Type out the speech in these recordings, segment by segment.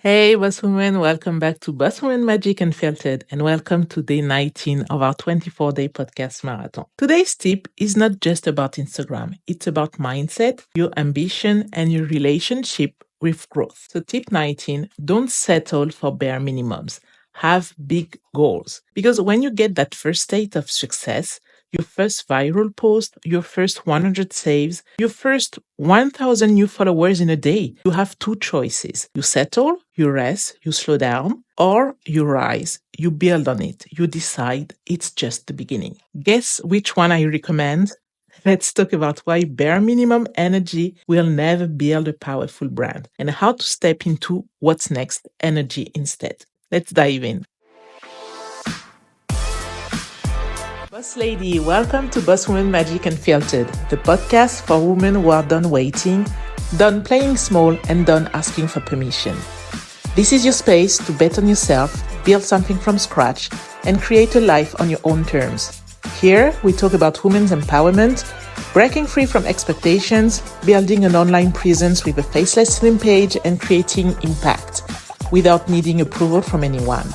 Hey, Boss Woman, welcome back to Boss Woman Magic Unfiltered, and welcome to day 19 of our 24-day podcast marathon. Today's tip is not just about Instagram, it's about mindset, your ambition, and your relationship with growth. So, tip 19, don't settle for bare minimums. Have big goals. Because when you get that first state of success, your first viral post, your first 100 saves, your first 1,000 new followers in a day, you have two choices. You settle, you rest, you slow down, or you rise, you build on it. You decide it's just the beginning. Guess which one I recommend? Let's talk about why bare minimum energy will never build a powerful brand and how to step into what's next energy instead. Let's dive in. Boss Lady, welcome to Boss Woman Magic Unfiltered, the podcast for women who are done waiting, done playing small, and done asking for permission. This is your space to bet on yourself, build something from scratch, and create a life on your own terms. Here, we talk about women's empowerment, breaking free from expectations, building an online presence with a faceless slim page, and creating impact without needing approval from anyone.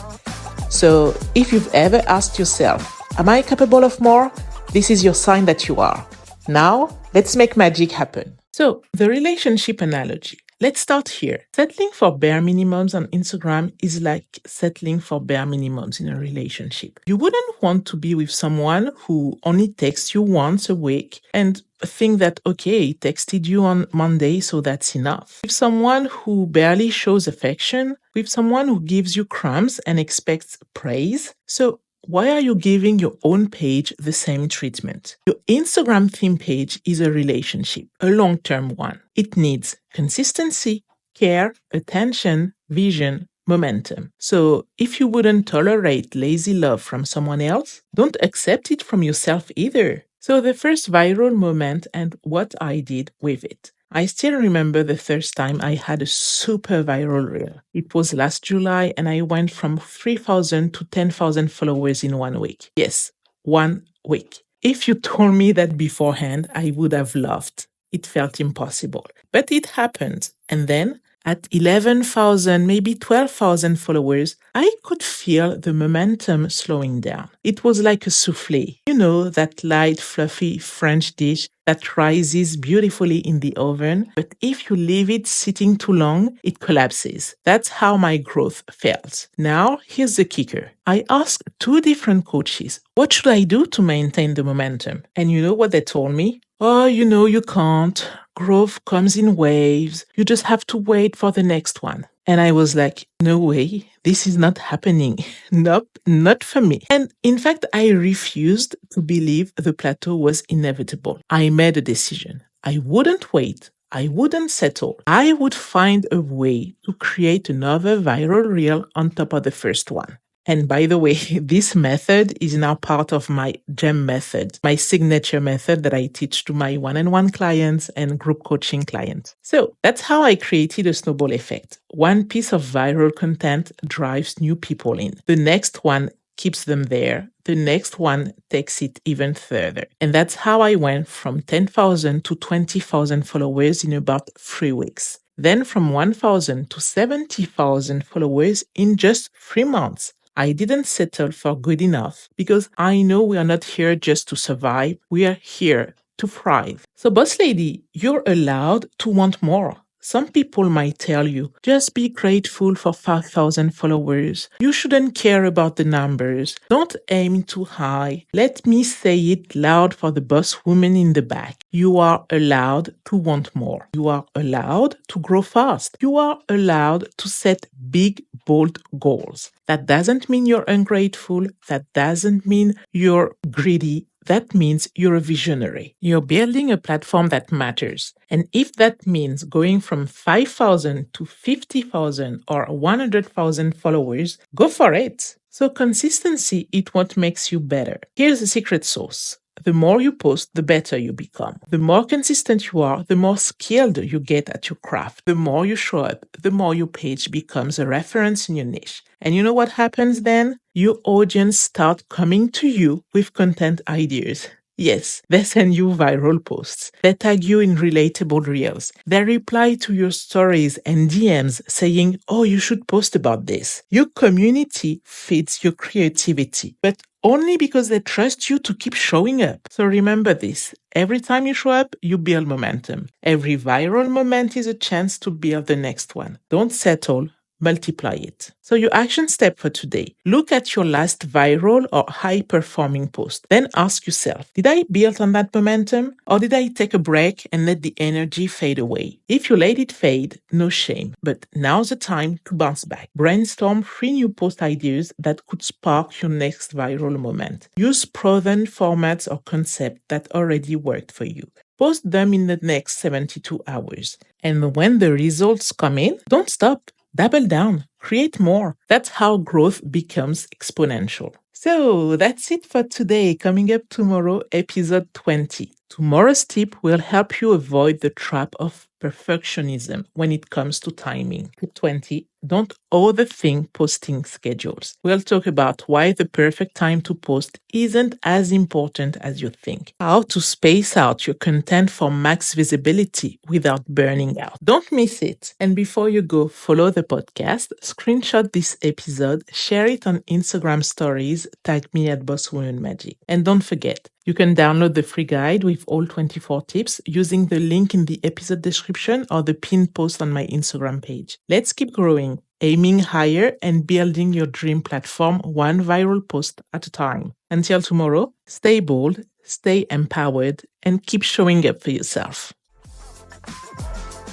So, if you've ever asked yourself, am I capable of more? This is your sign that you are. Now, let's make magic happen. So, the relationship analogy. Let's start here. Settling for bare minimums on Instagram is like settling for bare minimums in a relationship. You wouldn't want to be with someone who only texts you once a week and think that, okay, he texted you on Monday, so that's enough. With someone who barely shows affection, with someone who gives you crumbs and expects praise. So, why are you giving your own page the same treatment? Your Instagram theme page is a relationship, a long-term one. It needs consistency, care, attention, vision, momentum. So if you wouldn't tolerate lazy love from someone else, don't accept it from yourself either. So the first viral moment and what I did with it. I still remember the first time I had a super viral reel. It was last July and I went from 3,000 to 10,000 followers in 1 week. Yes, 1 week. If you told me that beforehand, I would have laughed. It felt impossible. But it happened. And then at 11,000, maybe 12,000 followers, I could feel the momentum slowing down. It was like a soufflé. You know, that light, fluffy French dish that rises beautifully in the oven, but if you leave it sitting too long, it collapses. That's how my growth felt. Now, here's the kicker. I asked 2 different coaches, what should I do to maintain the momentum? And you know what they told me? Oh, you can't. Growth comes in waves. You just have to wait for the next one. And I was like, no way, this is not happening. Nope, not for me. And in fact, I refused to believe the plateau was inevitable. I made a decision. I wouldn't wait. I wouldn't settle. I would find a way to create another viral reel on top of the first one. And by the way, this method is now part of my GEM method, my signature method that I teach to my one-on-one clients and group coaching clients. So that's how I created a snowball effect. One piece of viral content drives new people in. The next one keeps them there. The next one takes it even further. And that's how I went from 10,000 to 20,000 followers in about 3 weeks. Then from 1,000 to 70,000 followers in just 3 months. I didn't settle for good enough because I know we are not here just to survive. We are here to thrive. So, boss lady, you're allowed to want more. Some people might tell you, just be grateful for 5,000 followers. You shouldn't care about the numbers. Don't aim too high. Let me say it loud for the boss woman in the back. You are allowed to want more. You are allowed to grow fast. You are allowed to set big, bold goals. That doesn't mean you're ungrateful. That doesn't mean you're greedy. That means you're a visionary. You're building a platform that matters. And if that means going from 5,000 to 50,000 or 100,000 followers, go for it. So consistency is what makes you better. Here's the secret sauce. The more you post, the better you become. The more consistent you are, the more skilled you get at your craft. The more you show up, the more your page becomes a reference in your niche. And you know what happens then? Your audience start coming to you with content ideas. Yes, they send you viral posts. They tag you in relatable reels. They reply to your stories and DMs saying, oh, you should post about this. Your community feeds your creativity, but only because they trust you to keep showing up. So remember this. Every time you show up, you build momentum. Every viral moment is a chance to build the next one. Don't settle. Multiply it. So your action step for today, look at your last viral or high performing post. Then ask yourself, did I build on that momentum or did I take a break and let the energy fade away? If you let it fade, no shame, but now's the time to bounce back. Brainstorm 3 new post ideas that could spark your next viral moment. Use proven formats or concepts that already worked for you. Post them in the next 72 hours. And when the results come in, don't stop. Double down, create more. That's how growth becomes exponential. So that's it for today. Coming up tomorrow, episode 20. Tomorrow's tip will help you avoid the trap of perfectionism when it comes to timing. Tip 20. Don't overthink posting schedules. We'll talk about why the perfect time to post isn't as important as you think. How to space out your content for max visibility without burning out. Don't miss it. And before you go, follow the podcast, screenshot this episode, share it on Instagram stories, tag me at Boss Women Magic. And don't forget, you can download the free guide with all 24 tips using the link in the episode description or the pinned post on my Instagram page. Let's keep growing, aiming higher, and building your dream platform one viral post at a time. Until tomorrow, stay bold, stay empowered, and keep showing up for yourself.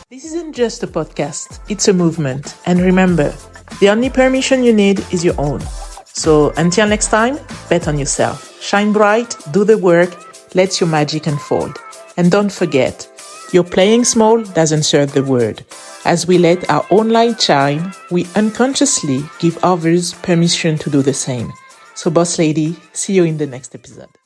This isn't just a podcast, it's a movement. And remember, the only permission you need is your own. So until next time, bet on yourself. Shine bright, do the work, let your magic unfold. And don't forget, your playing small doesn't serve the world. As we let our own light shine, we unconsciously give others permission to do the same. So boss lady, see you in the next episode.